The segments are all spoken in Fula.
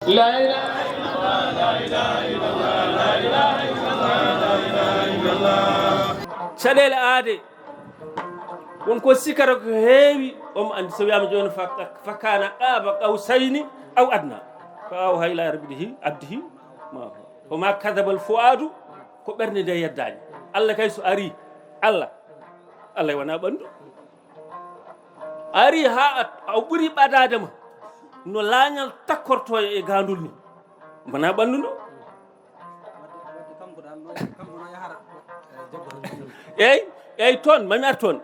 La ilaha illallah, la ilaha illallah, la ilaha illallah, la ilaha illallah. Caɗele aade wonko sikara ko heewi omo andi so wiyama joni fakana qaba qawsayni aw adna fa aw hayla rabbihi abdihi ma ko ma kadabal fuadu ko ɓernde nde yeddani Allah kay so ari Allah wona ɓandu ari ha a ɓuuri ɓadadema no laañal takkorto e gandul ni wona ɓandu no eyyi toon mami ar toon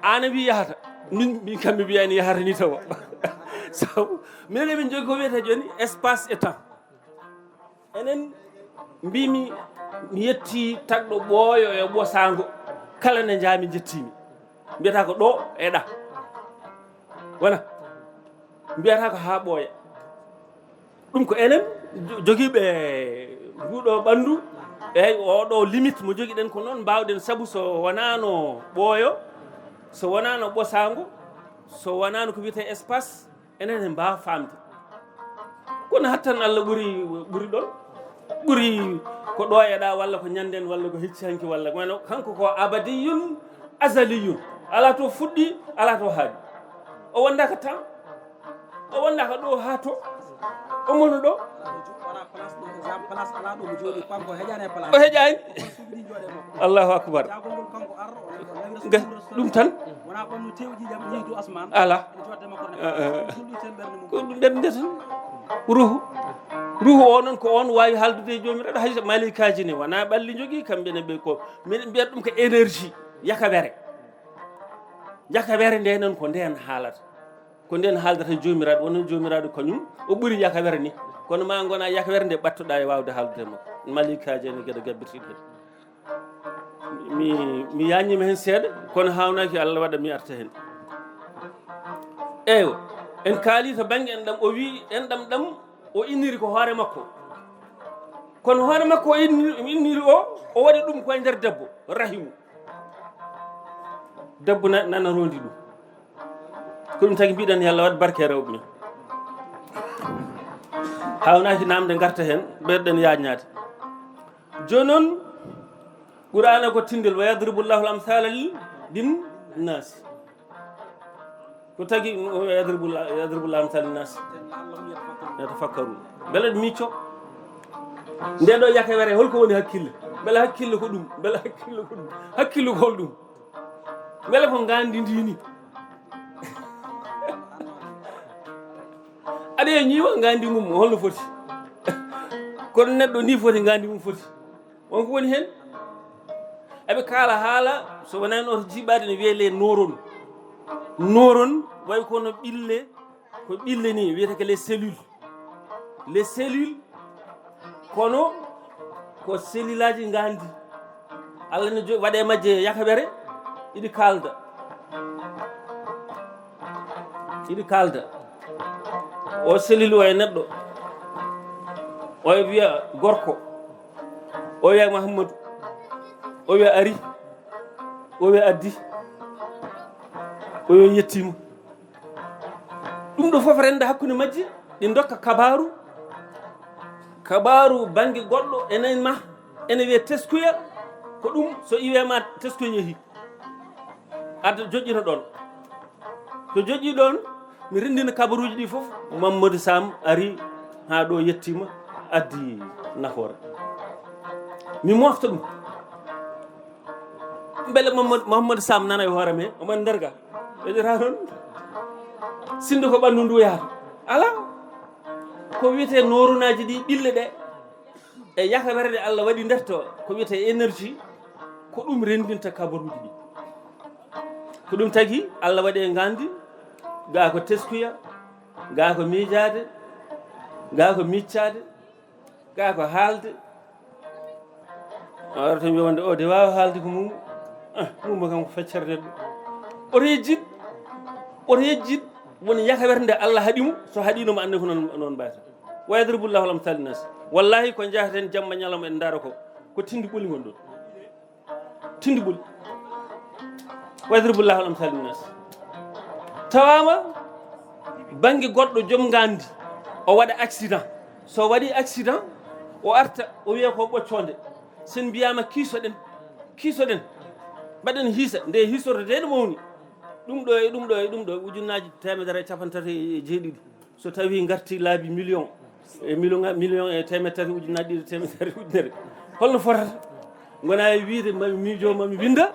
Annebi yahata min kam mi mbiyani yahata ni tawa so minen emin jogui ko wiyete joni espace et temps enen mbimi mi yetti tagɗo ɓooyo e ɓosago kala nde jaami jettimi mbiyata ko ɗo e ɗa wona mbiyata ko ha ɓooya ɗum ko enen joguiɓe nguɗo ɓandu eyyi oɗo limite mo joguiɗen ko noon mbawɗen saabu so wonano ɓooyo so wonano ɓosago so wonano ko wiyete espace enen en mbawa famde kono hattan Allah ɓuuri ɗon ɓuuri ko ɗo eɗa walla ko ñanden walla ko hecci hanki walla wano kanko ko abadiyun azaliyun ala to fuɗɗi ala to haaɗi o wondaka temps o wondaka ɗo ha to o monu ɗo o heƴani allahu akbar ɗum tan ala ko ɗum ɓernde tan ruhu o noon ko on wawi haldude e jomiraɗo hay malikaji ne wona ɓalli jogui kamɓene ɓe ko min mbiyata ɗum ko énergie yakawere nde noon ko nden haalata ko nden haaldata jomiraɗo wonon jomiraɗo kañum o ɓuuri yakawere ni kono ma gona yakawere nde ɓattoɗa e wawde haaldude makko malikaji ene gueɗe gabbitiɗe mi yañima hen seeɗa kono hawnaki Allah waɗa mi arta hen eywa en kaali to banggue en ɗam o wi en ɗam o inniri ko hoore makko kono hoore makko o inniri o waɗi ɗum koye nder debbo rahimu debbo nana rondi ɗum ko ɗum tagui mbiɗen yo Allah waɗ barke rewɓe men hawnaki namde garta hen ɓerɗen yajnade joni noon qur'ana ko tindel wa yadribu llahu l amthala lin nasi ko tagui yadribu llahu amthala lin nasi yatafakkaru beele ɗo micco nde ɗo yakawere holko woni hakkille beele hakkille ko ɗum beele hakkille ko hol ɗum beele ko gandi ndini aɗa e ñiiwa gandi mum holno foti kono neɗɗo ni foti gandi mum foti wonko woni hen eɓe kaala haala so wonani oto jiiɓade ne wiyele noron way kono ɓille ni wiyete ko les cellules kono ko cellule aji gandi Allah ne waɗe majje yakawere iɗi kalda o cellule o e neɗɗo o wiya gorko o wiya Mahamadou o wiya ari o wiya addi o wiya yettima ɗum ɗo foof renda hakkude majje ɗi dokka kabaru banggue goɗɗo ene wiye teskuya ko ɗum so iwema teskuya yeehi adda joƴƴino ɗon so joƴƴi ɗon mi rendina kabaruji ɗi foof Mamadou Sam ari ha ɗo yettima addi nafoore mi mofta ɗum beele Mamadou Sam nana e hoore me oman nderga ɓeɗira toon sinde ko ɓanndu ndu yahata ala ko wiyete norunaji ɗi ɓille ɗe e yakawere nde Allah waɗi nder to ko wiyete énergie ko ɗum rendinta kabaruji ɗi ko ɗum tagui Allah waɗi e gandi ga ko teskuya ga ko miijade ga ko miccade ga ko haalde ara tan wiyonde o de wawa haalde ko mummo kam ko feccere neɗɗo oto yejjid woni yakawere nde Allah haaɗimo so haaɗinoma ande ko noon mbayata wa yadribu llahu l amthal linnas wallahi ko jahaten jamma ñalawma en daara ko tindi ɓoli gon ɗon tindi ɓoli wa yadribu llahu l amthal linnas tawama banggue goɗɗo joom gandi o waɗa accident so waɗi accident o arta o wiya ko ɓocconde sen mbiyama kiisoɗen mbaɗen hiisa nde hiisorde de no mawni ɗum ɗo e ɗum ɗo e ɗum ɗo ujunnaji temedere e capan tati e jeeɗiɗi so tawi garti laabi million e temed tati ujunnaji ɗiɗi temedere ujunere holno fotata gona e wiide mami miijo mami winda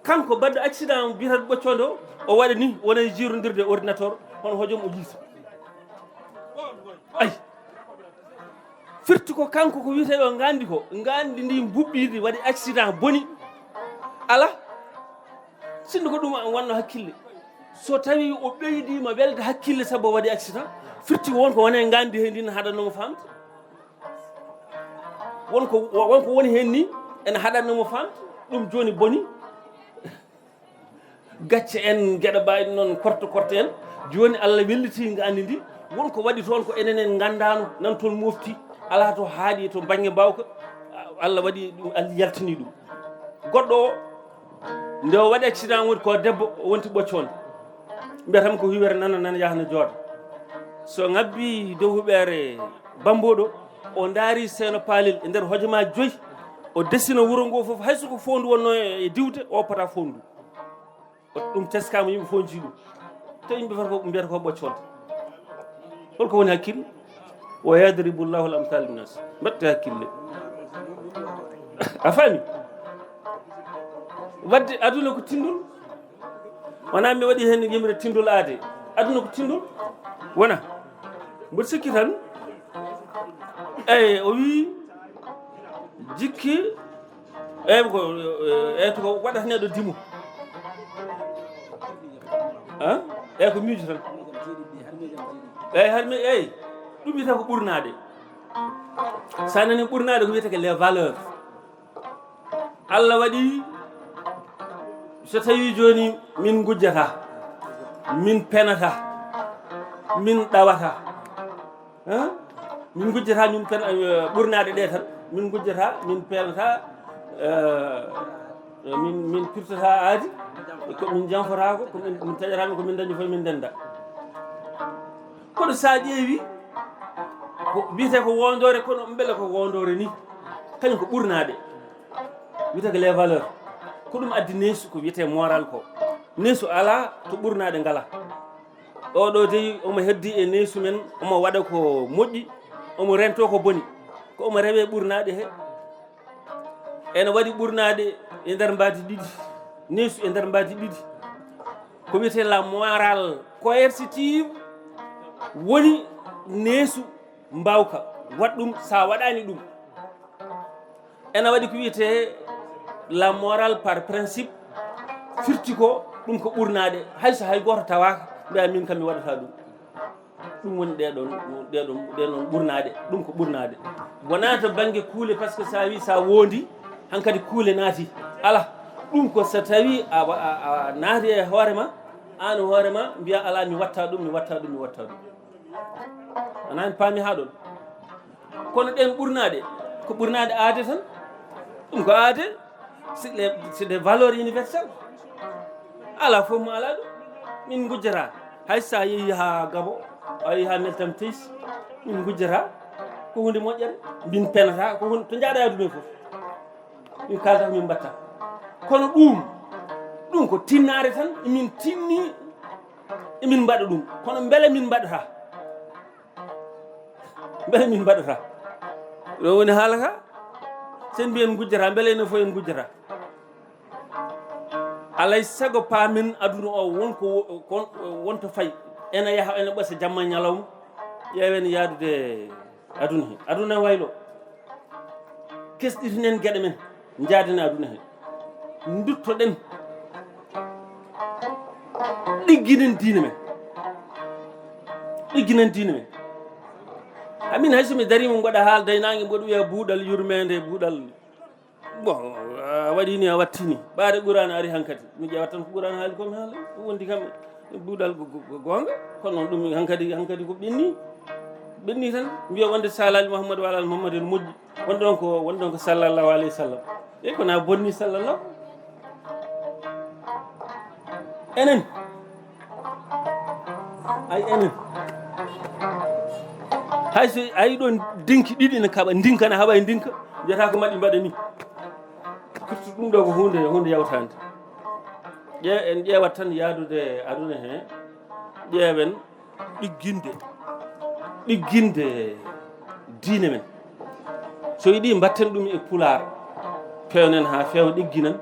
kanko badɗo accident mbiyataɗo ɓocconde o waɗa ni wona e jirodirde ordinateur hono hojom o jiita ay firti ko kanko ko wiyeteɗo gandi ndi buɓɓiɗi waɗi accident boni ala sinno ko ɗum wonno hakkille so tawi o ɓeydima welde hakkille saabu o waɗi accident firti ko wonko wone gandi hen ndin haɗannomo famde wonko woni hen ni ene haɗannomo famde ɗum joni boni gacce en gueɗe mbaɗi noon korte en joni Allah welliti gandi ndi wonko waɗi toon ko enen en gandano nan toon mofti ala to haaɗi to banggue mbawka Allah waɗi ɗum Allah yaltini ɗum goɗɗo o nde o waɗi accident woni ko debbo wonti ɓocconde mbiyatamo ko hiwere nana yahana jooɗo so ngabbi dow huɓere bamboɗo o daari Seno Palel e nder hojomaji 5 o dessina wuuro ngo foof hayso ko fondu wonno e diwde o pota fondu ɗum teskama yimɓe fof jii ɗum te yimɓe fota ko mbiyata ko ɓocconde holko woni hakkille wa yadribu llahu l amsal linnas mbatte hakkille a faami wadde aduna ko tindul wona mi waɗi hen yimre tindul aade aduna ko tindul wona mboɗo sikki tan o wi jikki to ko waɗata neɗɗo dimo ko miijo tan harmi ɗum wiyata ko ɓurnade sa nani ɓurnade ko wiyete ko les valeurs Allah waɗi so tawi joni min gujjata min penata min ɗawata min gujjata min ɓurnade ɗe tan min gujjata min penata min pirtata aadi komin janforako komin taƴatami komin dañi fof min denda kono sa ƴeewi ko wiyete ko wondore kono beele ko wondore ni kañum ko ɓurnade wiyete ko les valeurs ko ɗum addi neesu ko wiyete moral ko neesu ala to ɓurnade ngala oɗo dey omo heddi e neesu men omo waɗa ko moƴƴi omo rento ko boni ko omo rewe ɓurnade he ene waɗi ɓurnade e nder mbadi ɗiɗi neesu e nder mbadi ɗiɗi ko wiyete la moral coercitive woni neesu mbawka waɗ ɗum sa waɗani ɗum ene waɗi ko wiyete la morale par principe firti ko ɗum ko ɓurnade hayso hay goto tawaka mbiya min kam mi waɗata ɗum woni ɗeɗon ɓurnade ɗum ko ɓurnade wona to banggue kuule par ce que sa wi sa wondi hankkadi kuule naati ala ɗum ko so tawi a naati e hoorema an hoorema mbiya ala mi watta ɗum anani paami ha ɗon kono ɗen ɓurnade ko ɓurnade aade tan ɗum ko aade c'est des valeurs universelles ala fof mo ala ɗum min gujjata hay sa yeehi ha Gabo a yeehi ha Meltam Teys min gujjata ko hunde moƴƴere min penata ko hunde to jaaɗa aduna fof min kalta ko min mbatta kono ɗum ko tinnare tan emin tinni emin mbaɗa ɗum kono beele min mbaɗata ɗo woni haala ka sen mbiyen gujjata beele ene fof en gujjata alay sago paamen aduna o wonto fayi ene yaaha ene ɓasa jamma ñalawma ƴeewen yaadude aduna he aduna waylo kesɗitinen gueɗe men jaadene aduna he duttoɗen ɗigginen diine men amin hay somi darima mbaɗa haal daynangue mboɗo wiya buuɗal yurmede buuɗal bon a waɗi ni a wattini ɓaade ɓurani ari hankkadi mi ƴewat tan ko ɓurani haali komi haala ɗum wondi kam buuɗal gonga kono noon ɗum hankkadi ko ɓenni tan mbiya wonde salali Mouhamadou wa ala Mouhamadou en moƴƴi wonɗon ko sallallahu alayhi wa sallam e kona bonni sallallahu enen hay so ayi ɗon dinki ɗiɗi ne kaɓa dinkana haɓa e dinka mbiyata ko maɗi mbaɗa ni firtu ɗum ɗo ko hunde yawtande en ƴeewat tan yaadude aduna he ƴeewen ɗigginde diine men so yiɗi mbatten ɗum e pular pewnen ha feewa ɗigginan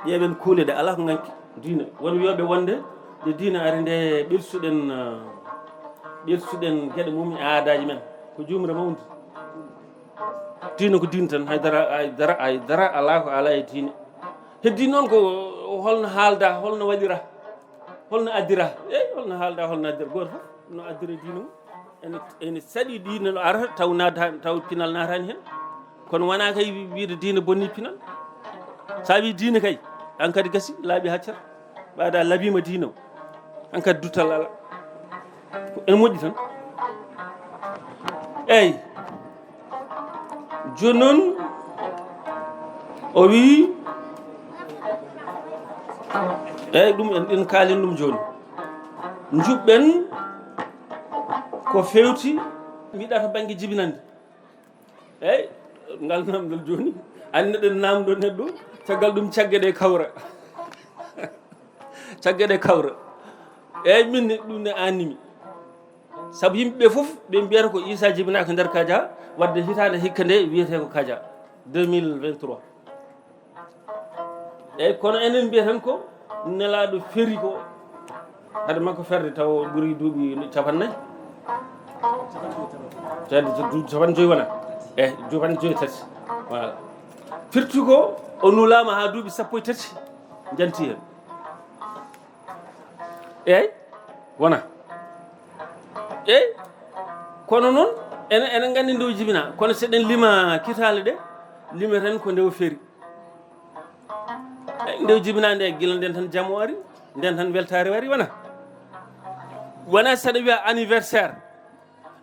ƴeewen kuule ɗe ala ko ganki diina won wiyoɓe wonde nde diina ari nde ɓirsuɗen gueɗe mum e aadaji men ko jumre mawde diina ko diina tan haydara ala ko ala e diine heddi noon ko holno haalda holno waɗira holno addira holno haalda holno addira goto fof no addira diina mum ene saɗi diina no arata taw pinal natani hen kono wona kay wiide diina bonni pinal sa wi diina kay an kadi gasi laaɓi haccat ɓaada labima diina o an kadi duttal ala ene moƴƴi tan eyyi joni noon o wi eyyi ɗum en kaalin ɗum joni juɓɓen ko fewti mbiɗa to banggue jibinande eyyi ngal namdal joni anneɗen namdo neɗɗo caggal ɗum caggue ɗe kawra caggue ɗe kawra eyyi minne ɗum ne annimi saabu yimɓeɓe foof ɓe mbiyata ko Issa jibinaka nder Kadia wadde hitande hikka nde wiyete ko Kadia 2023 eyyi kono enen mbiya tan ko nelaɗo feri ko hade makko ferde taw ɓuuri duuɓi 40 capanjoyi wona eyyi 53 voilà firti ko o nulama ha duuɓi 13 janti hen eyyi wona eyyi kono noon enen gandi ndew jibina kono seɗen lima kitale ɗe limeten ko ndew feri ndew jibina nde guila nden tan jaam o ari nden tan weltare wari wona saɗa wiya anniversaire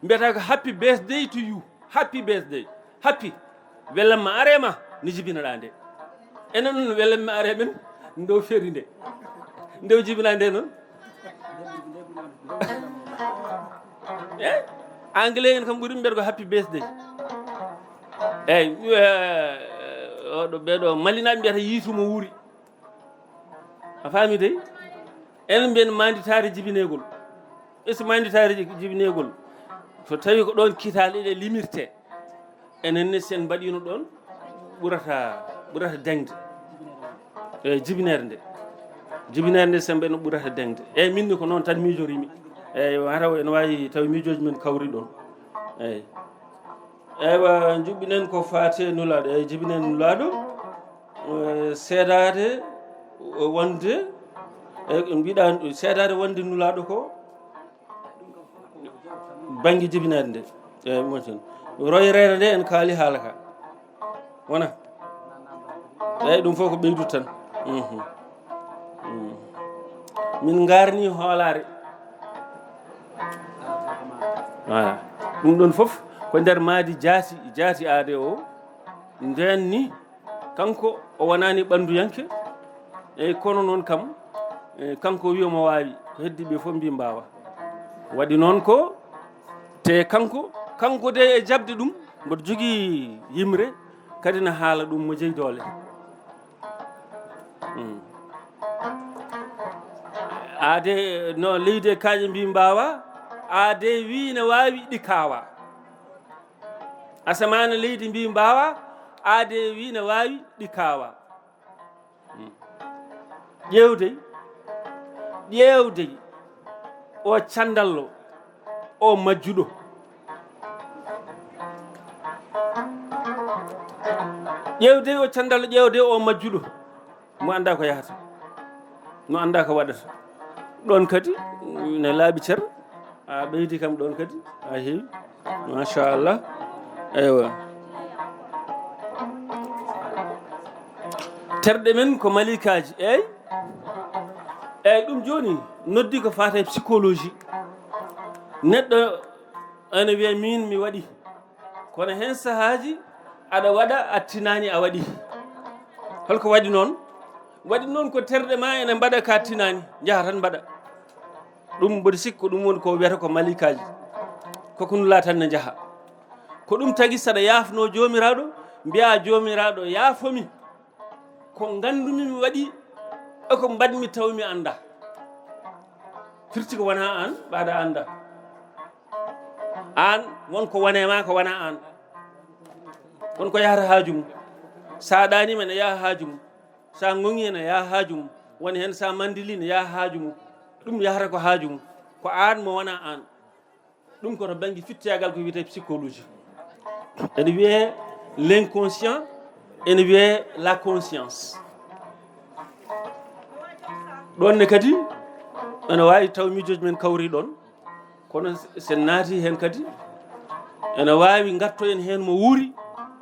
mbiyata ko happy birthday to you happy birthday happy wellanma arema ni jibinaɗa nde enen noon wellanma are men ndew feri nde ndew jibina nde noon eyyi anglais en kam ɓuuri mbiyata ko happy birthday eyyi oɗo ɓeɗo malinaɓe mbiyata yiitumo wuuri a faami dey enen mbiyen manditare jibinegol so manditare jibinegol so tawi ko ɗon kitale ɗe limirte enenne sen mbaɗino ɗon ɓurata dengde eyyi jibinere nde sen mbaɗino ɓurata dengde eyyi minni ko noon tan mijorimi eyyi mataw ene wawi tawi miijoji men kawri ɗon eyyi eywa juɓɓinen ko fate nulaɗo eyyi jibinen nulaɗo seedade wonde eyyi mbiɗa seedade wonde nulaɗo ko banggue jibinade nde eyyi moten royrede nde en kaali haala ka wona eyyi ɗum fof ko ɓeydut tan min garni hoolare voilà ɗum ɗon fof ko nder maadi jaati aade o nden ni kanko o wonani ɓanduyanke eyyi kono noon kam kanko wiyamo wawi ko heddiɓe fof mbi mbawa waɗi noon ko te kanko de e jabde ɗum mboɗo jogui yimre kadi ne haala ɗum mo jeeyi doole aade no leydi e kaaƴe mbi mbawa aade wi ne wawi ɗi kawa asamana leydi mbi mbawa aade wi ne wawi ɗi kawa ƴewde o candallo o majjuɗo ƴewde o majjuɗo mo anda ko yahata mo anda ko waɗata ɗon kadi ne laaɓi ceer a ɓeydi kam ɗon kadi a heewi machallah eywa terɗe men ko malikaji eyyi ɗum joni noddi ko fata e psychologie neɗɗo ene wiya min mi waɗi kono hen sahaji aɗa waɗa a tinani a waɗi holko waɗi noon ko terɗe ma ene mbaɗa ka tinani jaaha tan mbaɗa ɗum mboɗo sikki ko ɗum woni ko wiyata ko malikaji koko nula tan ne jaaha ko ɗum tagi saɗa yaafno jomiraɗo mbiya jomiraɗo yaafomi ko gandumi mi waɗi eko mbaɗmi taw mi anda firti ko wona an ɓaɗa anda an wonko wonema ko wona an wonko yahata haaju mum sa ɗanima ne yaha haaju mum sa gongi ne yaha haaju mum woni hen sa mandili ne yaha haaju mum ɗum yahata ko haaju mum ko an mo wona an ɗum koto banggue fittoyagal ko wiyete psychologie ene wiye l'inconscient ene wiye la conscience ɗon ne kadi ene wawi taw miijoji men kawri ɗon kono sen naati hen kadi ene wawi gartoyen hen mo wuuri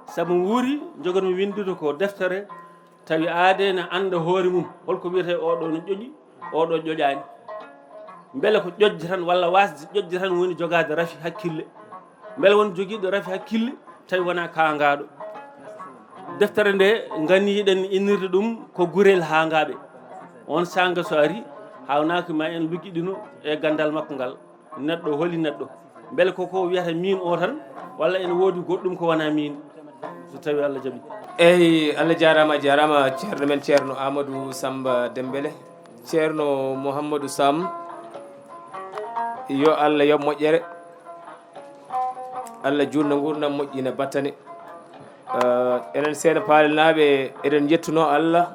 saabu wuuri jogonmi windude ko deftere tawi aade ne anda hoore mum holko wiyete oɗo no ƴoƴi oɗo ƴoƴani beele ko ƴoƴde tan walla wasde ƴoƴde tan woni jogade rafi hakkille beele won joguiɗo rafi hakkille tawi wona kangaɗo deftere nde ganiɗen innirde ɗum ko gurel hangaɓe on sanga so ari hawnaki ma en luggiɗino e gandal makko ngal neɗɗo holi neɗɗo beele koko wiyata min o tan walla ene woodi goɗɗum ko wona min so tawi Allah jaaɓi eyyi Allah jarama ceerno men ceerno Amadou Samba Dembélé ceerno Mouhamadou Sam yo Allah yob moƴƴere Allah jurna gurdam moƴƴina battane enen Seno Palel naaɓe eɗen jettuno Allah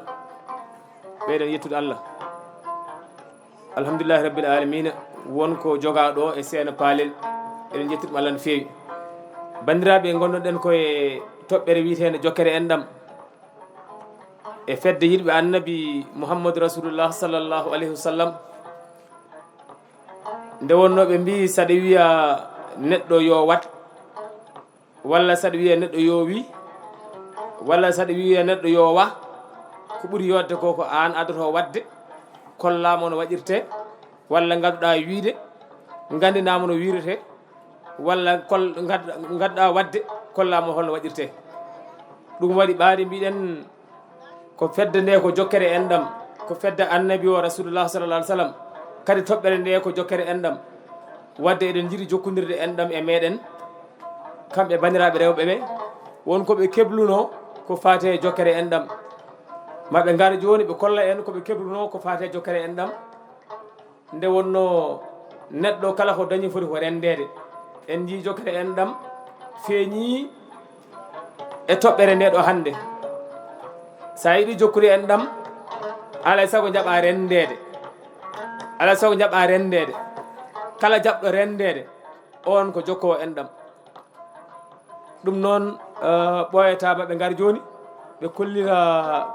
ɓeɗen yettude Allah alhamdulillahi rabbil alamina wonko jogaɗo e Seno Palel eɗen jettuɗum Allah no fewi bandiraɓe gonnoɗen koye toɓɓere wiitende jokkere enɗam e fedde yidɓe annabi Mouhammadou Rasulullah sallllahu alayhi wa sallam nde wonno ɓe mbi saɗa wiya neɗɗo yo wat walla saɗa wiya neɗɗo yo wi walla saɗa wiya neɗɗo yo wa ko ɓuuri yodde ko ko an adoto wadde kollama no waɗirte walla ganduɗa wiide gandinama no wirete walla gadɗa wadde kollama holno waɗirte ɗum waɗi ɓaade mbiɗen ko fedde nde ko jokkere enɗam ko fedde annabi o rasulullah sallallah alih w sallam kadi toɓɓere nde ko jokkere enɗam wadde eɗen jiiɗi jokkodirde enɗam e meɗen kamɓe bandiraɓe rewɓe ɓe wonkoɓe kebluno ko fate jokkere enɗam maɓe gaara joni ɓe kolla en koɓe kebluno ko fate jokkere enɗam nde wonno neɗɗo kala ko dañi foti ko rendede en jii jokkere enɗam feeñi e toɓɓere nde ɗo hande sa yiiɗi jokkude enɗam alay saago jaɓa rendede alay saago jaɓa rendede kala jaɓɗo rendede on ko jokkowo enɗam ɗum noon ɓoyatama ɓe gaar joni ɓe kollira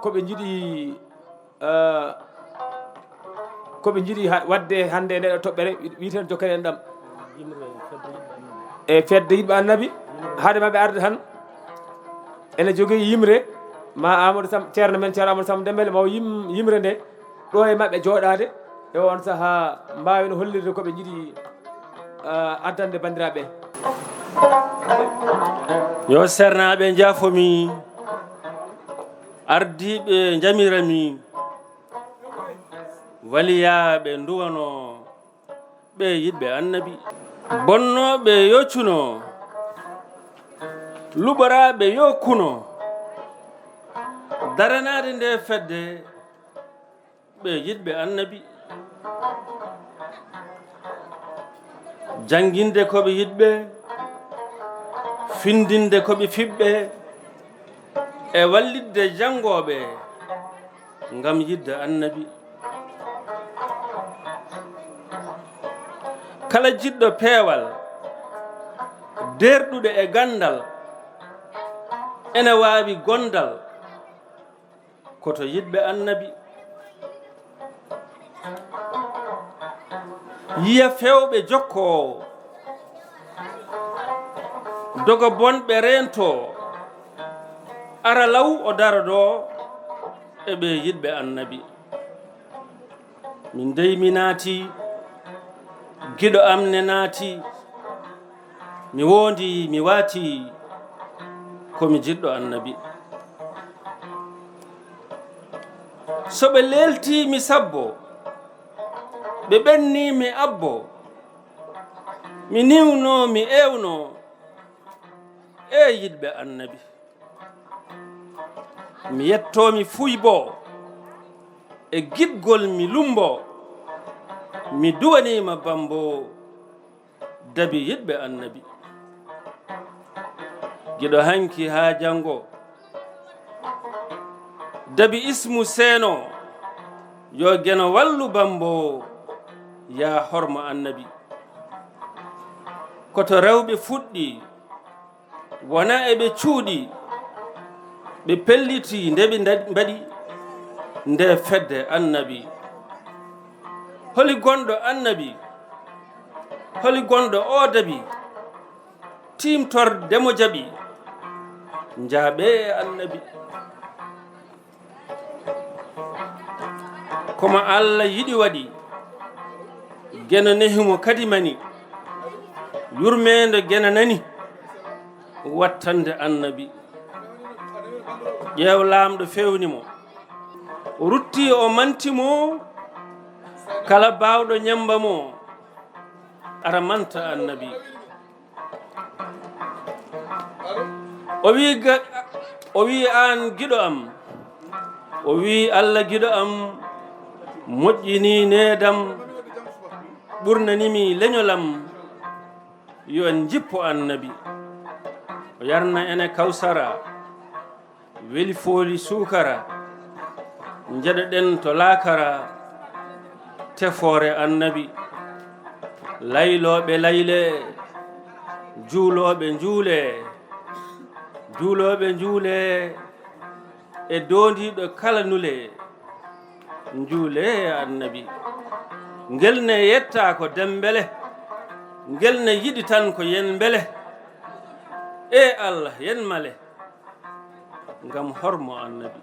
koɓe jiiɗi wadde hande nde ɗo toɓɓere wiiten jokkere enɗam e fedde yidɓe annabi haade maɓe arde tan ene jogui yimre ma Amadou Sam ceerno men ceerno Amadou Samba Dembélé maw yimre nde ɗo e maɓɓe jooɗade e on saaha mbawi no hollirde koɓe jiiɗi addande bandiraɓe yo sernaɓe jaafomi ardiɓe jamirami waliyaɓe duwano ɓe yidɓe annabi bonnoɓe yoccuno luɓoraɓe yokkuno daranade nde fedde ɓe yidɓe annabi jangguinde koɓe yidɓe findinde koɓe fiɓɓe e wallidde jangoɓe ngam yidde annabi kala jiɗɗo peewal derɗuɗo e gandal ene wawi gondal koto yidɓe annabi yiya fewɓe jokkowo dogo bonɓe rento ara law o dara ɗo e ɓe yidɓe annabi min dey mi naati giɗo am ne naati mi wondi mi waati komi jiɗɗo annabi so ɓe lelti mi sabbo ɓe ɓenni mi abbo mi niwno mi ewno e yidɓe annabi mi yettomi fuybo e giɗgol mi lumbo mi duwanima bambo dabi yidɓe annabi giɗo hanki ha jango dabi ismu Seno yo geno wallu bambo ya horma annabi koto rewɓe fuɗɗi wona eɓe cuuɗi ɓe pelliti nde ɓe mbaɗi nde fedde annabi holi gonɗo annabi holi gonɗo o dabi timtorde mo jaɓi njaaɓe annabi komo Allah yiɗi waɗi gena nehimo kadi mani yurmede gena nani wattande annabi ƴeew lamɗo fewnimo o rutti o mantimo kala bawɗo ñamba mo ara manta annabi o wi an giɗo am o wi Allah giɗo am moƴƴini nedam ɓurnanimi leñolam yo en jippo annabi o yarna ene kawsara weli fooli sukara jeɗoɗen to laakara tefore annabi layloɓe layle juuloɓe juule juuloɓe juule e dondiɗo kala nule juule annabi ngel ne yetta ko dembele ngel ne yiɗi tan ko yen bele e Allah yen male ngam hormo annabi